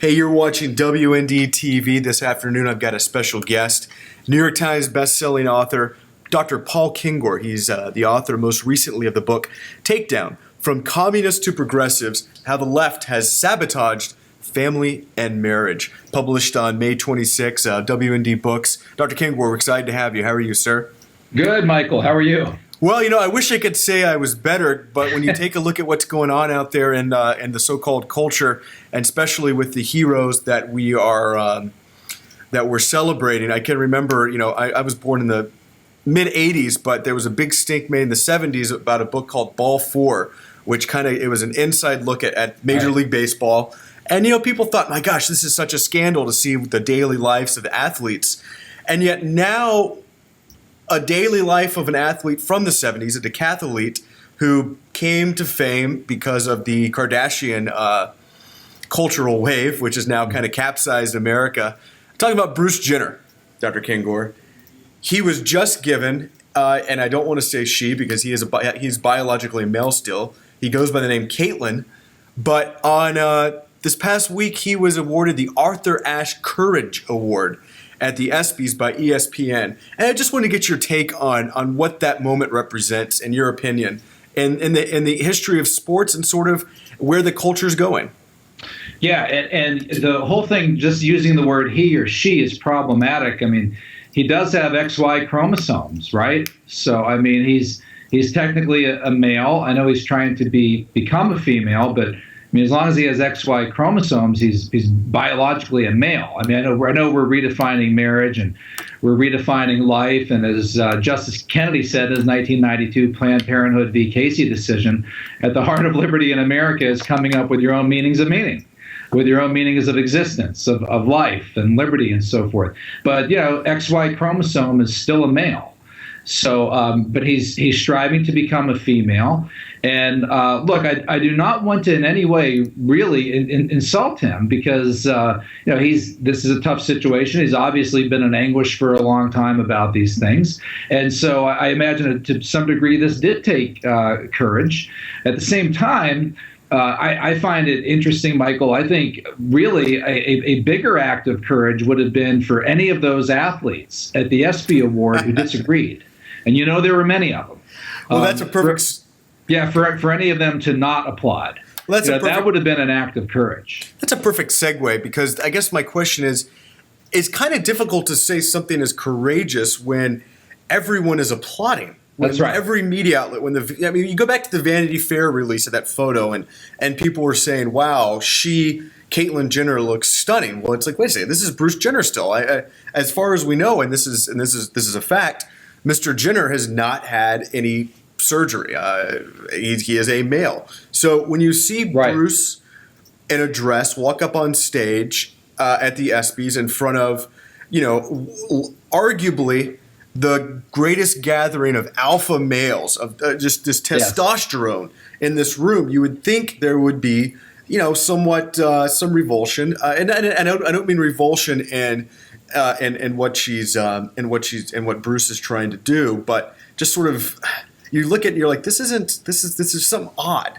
Hey, you're watching WND TV. This afternoon, I've got a special guest, New York Times bestselling author, Dr. Paul Kengor. He's the author most recently of the book, Takedown, From Communists to Progressives, How the Left Has Sabotaged Family and Marriage, published on May 26, WND Books. Dr. Kengor, we're excited to have you. How are you, sir? Good, Michael. How are you? Well, I wish I could say I was better, but when you take a look at what's going on out there in the so-called culture, and especially with the heroes that we're celebrating, I can remember, I was born in the mid-'80s, but there was a big stink made in the '70s about a book called Ball 4, which it was an inside look at Major League Baseball. And, people thought, my gosh, this is such a scandal to see the daily lives of athletes. And yet now, a daily life of an athlete from the '70s, a decathlete, who came to fame because of the Kardashian cultural wave, which has now kind of capsized America. I'm talking about Bruce Jenner, Dr. Kengor. He was just given, and I don't want to say she because he's biologically a male still. He goes by the name Caitlyn. But on this past week, he was awarded the Arthur Ashe Courage Award at the Espys by ESPN. And I just want to get your take on what that moment represents, in your opinion, in the history of sports and sort of where the culture is going. Yeah, and the whole thing, just using the word he or she, is problematic. I mean, he does have XY chromosomes, right? So, I mean, he's technically a male. I know he's trying to become a female, but I mean, as long as he has XY chromosomes, he's biologically a male. I mean, I know we're redefining marriage and we're redefining life. And as Justice Kennedy said in his 1992 Planned Parenthood v. Casey decision, at the heart of liberty in America is coming up with your own meanings of meaning, with your own meanings of existence, of life and liberty and so forth. But, XY chromosome is still a male. So, but he's striving to become a female. And look, I do not want to in any way really insult him because this is a tough situation. He's obviously been in anguish for a long time about these things, and so I imagine that to some degree this did take courage. At the same time, I find it interesting, Michael. I think really a bigger act of courage would have been for any of those athletes at the Espy Award who disagreed, and there were many of them. Well, that's a perfect. For any of them to not applaud. Well, that would have been an act of courage. That's a perfect segue because I guess my question is, it's kind of difficult to say something is courageous when everyone is applauding. That's right. Every media outlet, you go back to the Vanity Fair release of that photo and people were saying, wow, Caitlyn Jenner looks stunning. Well, it's like, wait a second, this is Bruce Jenner still. As far as we know, and this is a fact, Mr. Jenner has not had any surgery. He is a male. So when you see Bruce in a dress walk up on stage at the ESPYs in front of, arguably the greatest gathering of alpha males, of just this testosterone in this room, you would think there would be, somewhat some revulsion. And I don't mean revulsion in what what Bruce is trying to do, but just sort of. You look at it and you're like, this is something odd.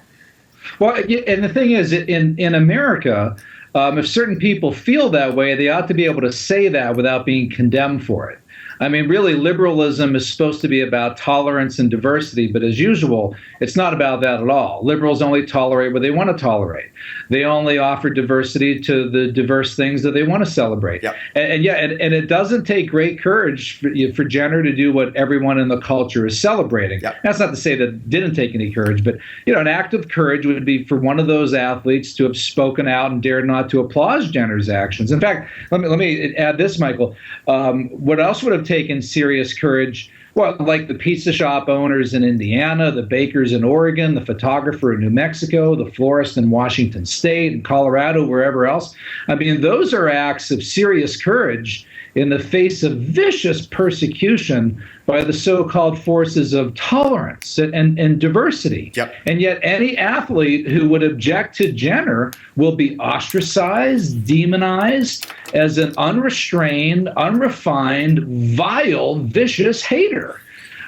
Well, and the thing is, in America, if certain people feel that way, they ought to be able to say that without being condemned for it. I mean, really, liberalism is supposed to be about tolerance and diversity, but as usual, it's not about that at all. Liberals only tolerate what they want to tolerate. They only offer diversity to the diverse things that they want to celebrate. Yep. And it doesn't take great courage for Jenner to do what everyone in the culture is celebrating. Yep. That's not to say that it didn't take any courage, but an act of courage would be for one of those athletes to have spoken out and dared not to applaud Jenner's actions. In fact, let me add this, Michael. What else would have taken serious courage? Well, like the pizza shop owners in Indiana, the bakers in Oregon, the photographer in New Mexico, the florist in Washington State and Colorado, wherever else. I mean, those are acts of serious courage in the face of vicious persecution by the so-called forces of tolerance and diversity. Yep. And yet any athlete who would object to Jenner will be ostracized, demonized as an unrestrained, unrefined, vile, vicious hater.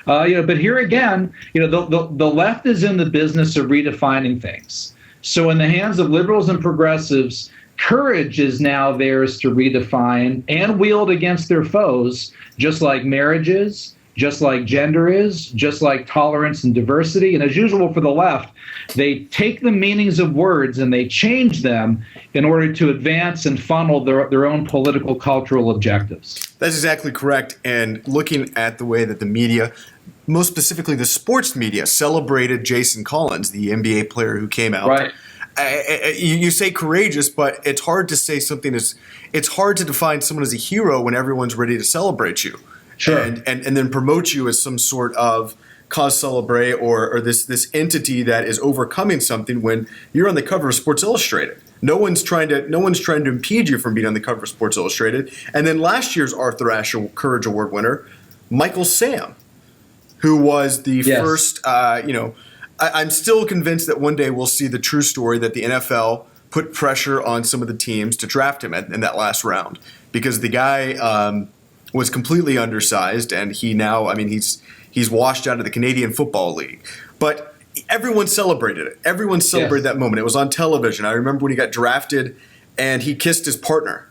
But here again, the left is in the business of redefining things. So in the hands of liberals and progressives, Courage is now theirs to redefine and wield against their foes, just like marriage is, just like gender is, just like tolerance and diversity. And as usual for the left, they take the meanings of words and they change them in order to advance and funnel their own political, cultural objectives. That's exactly correct. And looking at the way that the media, most specifically the sports media, celebrated Jason Collins, the NBA player who came out. Right. You say courageous, but it's hard to say something it's hard to define someone as a hero when everyone's ready to celebrate you. Sure. And then promote you as some sort of cause célèbre or this entity that is overcoming something when you're on the cover of Sports Illustrated. No one's trying to impede you from being on the cover of Sports Illustrated. And then last year's Arthur Ashe Courage Award winner, Michael Sam, who was the first, I'm still convinced that one day we'll see the true story that the NFL put pressure on some of the teams to draft him in that last round, because the guy was completely undersized, and he's washed out of the Canadian Football League. But everyone celebrated it. Everyone celebrated that moment. It was on television. I remember when he got drafted and he kissed his partner.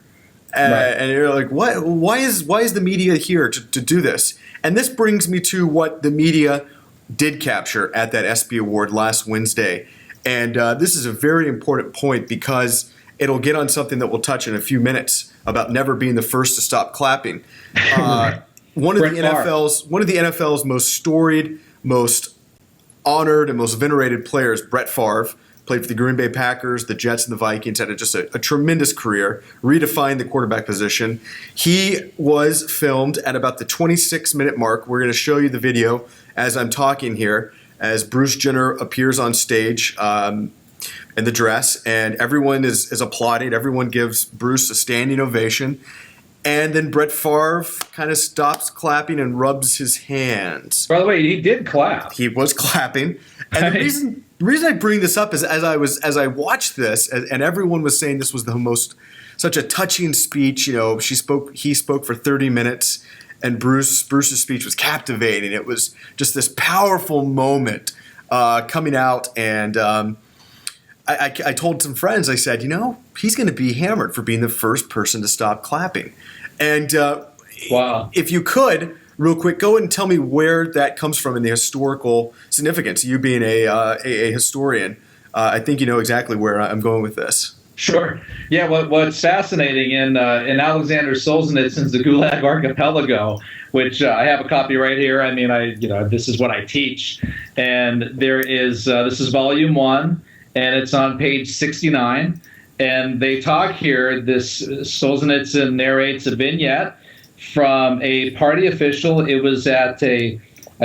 And you're like, what? Why is the media here to do this? And this brings me to what the media did capture at that Espy Award last Wednesday. And this is a very important point because it'll get on something that we'll touch in a few minutes about never being the first to stop clapping. One of the NFL's most storied, most honored, and most venerated players, Brett Farve, played for the Green Bay Packers, the Jets, and the Vikings, had just a tremendous career, redefined the quarterback position. He was filmed at about the 26-minute mark. We're going to show you the video as I'm talking here, as Bruce Jenner appears on stage in the dress, and everyone is applauding. Everyone gives Bruce a standing ovation. And then Brett Favre kind of stops clapping and rubs his hands. By the way, he did clap. He was clapping. And the reason I bring this up is as I watched this, and everyone was saying this was such a touching speech. You know, he spoke for 30 minutes, and Bruce's speech was captivating. It was just this powerful moment coming out, and I told some friends, I said, he's going to be hammered for being the first person to stop clapping. And wow. If you could, real quick, go and tell me where that comes from in the historical significance. You being a historian, I think you know exactly where I'm going with this. Sure. Yeah. What's fascinating in Alexander Solzhenitsyn's The Gulag Archipelago, which I have a copy right here. I mean, this is what I teach, and there is this is volume 1. And it's on page 69. And they talk here, this Solzhenitsyn narrates a vignette from a party official. It was at a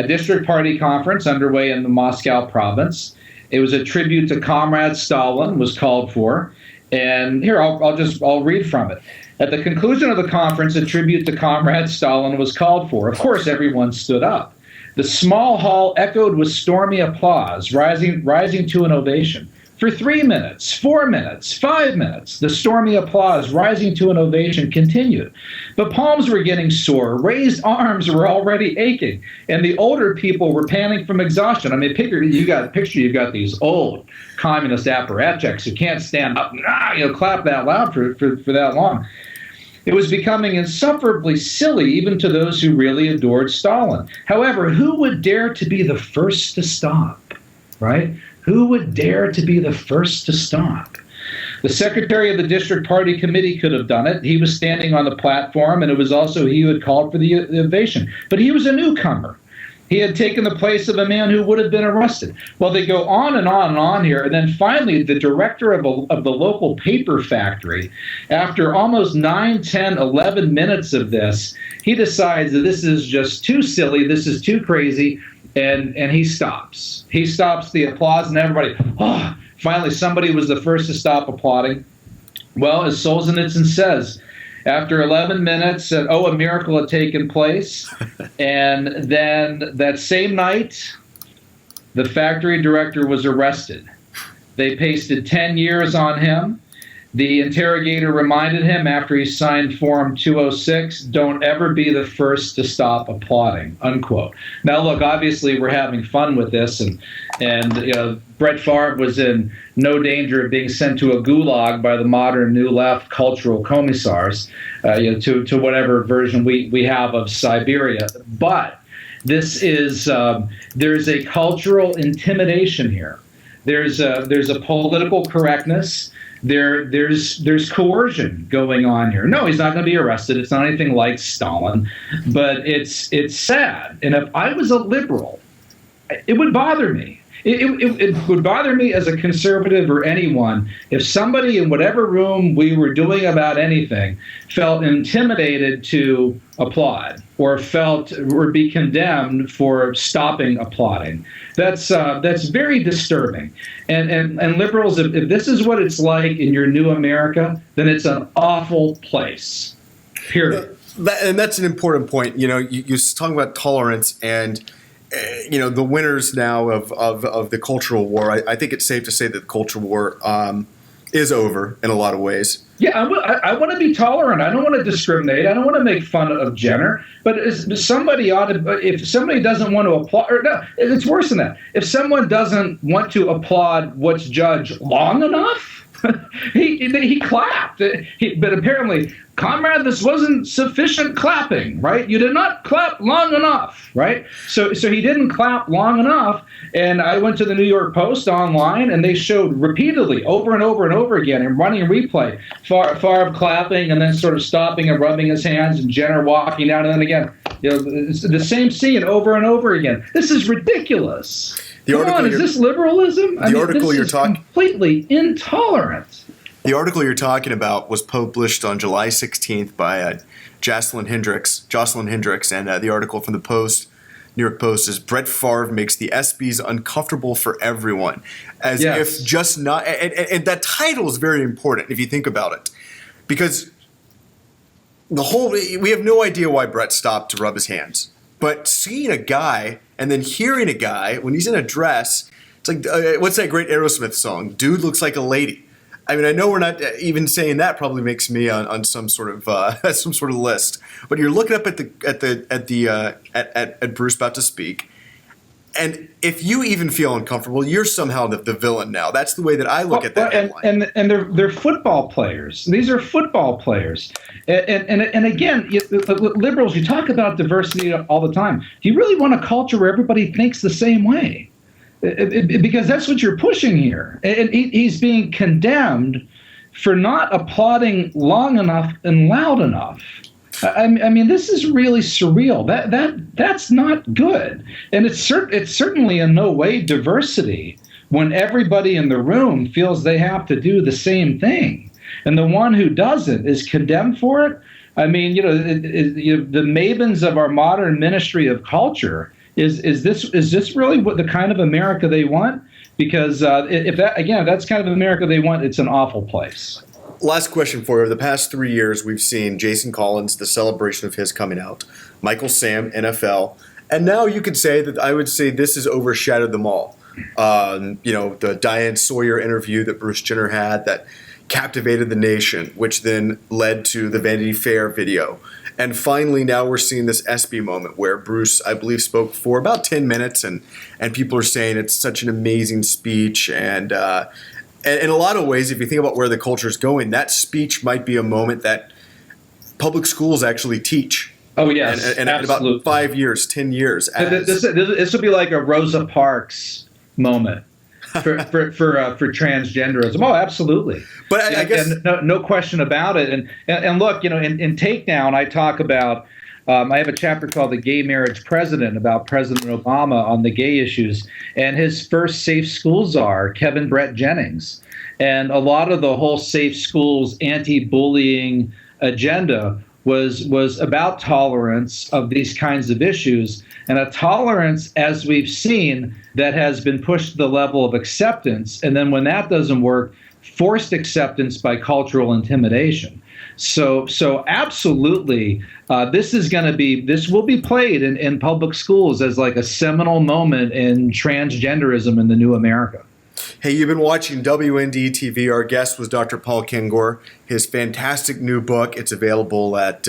district party conference underway in the Moscow province. It was a tribute to Comrade Stalin, was called for. And here, I'll read from it. At the conclusion of the conference, a tribute to Comrade Stalin was called for. Of course, everyone stood up. The small hall echoed with stormy applause, rising to an ovation. For 3 minutes, 4 minutes, 5 minutes, the stormy applause rising to an ovation continued. But palms were getting sore, raised arms were already aching, and the older people were panting from exhaustion. I mean, you've got these old communist apparatchiks who can't stand up and clap that loud for that long. It was becoming insufferably silly even to those who really adored Stalin. However, who would dare to be the first to stop, right? Who would dare to be the first to stop? The secretary of the district party committee could have done it. He was standing on the platform, and it was also he who had called for the ovation. But he was a newcomer. He had taken the place of a man who would have been arrested. Well, they go on and on and on here. And then finally, the director of the local paper factory, after almost 9, 10, 11 minutes of this, he decides that this is just too silly. This is too crazy. And he stops. He stops the applause, and everybody, finally somebody was the first to stop applauding. Well, as Solzhenitsyn says, after 11 minutes, a miracle had taken place. And then that same night, the factory director was arrested. They pasted 10 years on him. The interrogator reminded him after he signed Form 206, don't ever be the first to stop applauding, unquote. Now, look, obviously we're having fun with this, and Brett Favre was in no danger of being sent to a gulag by the modern New Left cultural commissars, to whatever version we have of Siberia. But this is there's a cultural intimidation here. There's a political correctness. There's coercion going on here. No, he's not going to be arrested. It's not anything like Stalin, but it's sad. And if I was a liberal, it would bother me. It would bother me as a conservative or anyone if somebody in whatever room we were doing about anything felt intimidated to applaud or be condemned for stopping applauding. That's very disturbing. And liberals, if this is what it's like in your new America, then it's an awful place. Period. And that's an important point. You're talking about tolerance and the winners now of the cultural war. I think it's safe to say that the cultural war is over in a lot of ways. Yeah, I want to be tolerant. I don't want to discriminate. I don't want to make fun of Jenner. But somebody ought to. If somebody doesn't want to applaud, or no, it's worse than that. If someone doesn't want to applaud what's judged long enough, he clapped. But apparently, comrade, this wasn't sufficient clapping, right? You did not clap long enough, right? So he didn't clap long enough. And I went to the New York Post online, and they showed repeatedly, over and over and over again, and running a replay, Favre clapping and then sort of stopping and rubbing his hands, and Jenner walking down, and then again, it's the same scene over and over again. This is ridiculous. Is this liberalism? This is completely intolerant. The article you're talking about was published on July 16th by Jocelyn Hendricks, and the article from the New York Post is Brett Favre makes the Espys uncomfortable for everyone. As if just not, and that title is very important if you think about it, because we have no idea why Brett stopped to rub his hands. But seeing a guy and then hearing a guy when he's in a dress, it's like, what's that great Aerosmith song? Dude looks like a lady. I mean, I know we're not even saying that probably makes me on some sort of list. But you're looking up at Bruce about to speak, and if you even feel uncomfortable, you're somehow the villain now. That's the way that I look at that headline. And they're football players. These are football players. And again, liberals, you talk about diversity all the time. Do you really want a culture where everybody thinks the same way? Because that's what you're pushing here. And he's being condemned for not applauding long enough and loud enough. I mean, this is really surreal. That's not good. And it's certainly in no way diversity when everybody in the room feels they have to do the same thing. And the one who doesn't is condemned for it. I mean, the mavens of our modern ministry of culture. Is this really what the kind of America they want? Because if that's kind of America they want, it's an awful place. Last question for you. The past 3 years, we've seen Jason Collins, the celebration of his coming out, Michael Sam, NFL, and now you could say that I would say this has overshadowed them all. The Diane Sawyer interview that Bruce Jenner had that captivated the nation, which then led to the Vanity Fair video. And finally, now we're seeing this Espy moment where Bruce, I believe, spoke for about 10 minutes, and people are saying it's such an amazing speech. And in a lot of ways, if you think about where the culture is going, that speech might be a moment that public schools actually teach. Oh, yes, and in about 5 years, 10 years. This would be like a Rosa Parks moment. for transgenderism. Oh, absolutely. But I guess no question about it. And look, in Takedown, I talk about. I have a chapter called "The Gay Marriage President" about President Obama on the gay issues, and his first safe school czar, Kevin Brett Jennings, and a lot of the whole safe schools anti-bullying agenda was about tolerance of these kinds of issues, and a tolerance, as we've seen, that has been pushed to the level of acceptance, and then when that doesn't work, forced acceptance by cultural intimidation. So absolutely, this will be played in public schools as like a seminal moment in transgenderism in the new America. Hey, you've been watching WND TV. Our guest was Dr. Paul Kengor. His fantastic new book, it's available at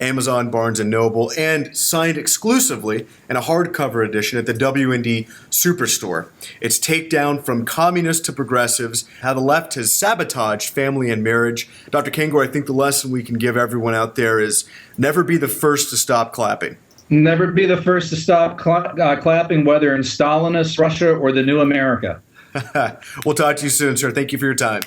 Amazon, Barnes & Noble, and signed exclusively in a hardcover edition at the WND Superstore. It's Takedown from Communists to Progressives, How the Left Has Sabotaged Family and Marriage. Dr. Kengor, I think the lesson we can give everyone out there is never be the first to stop clapping. Never be the first to stop clapping, whether in Stalinist Russia or the new America. We'll talk to you soon, sir. Thank you for your time.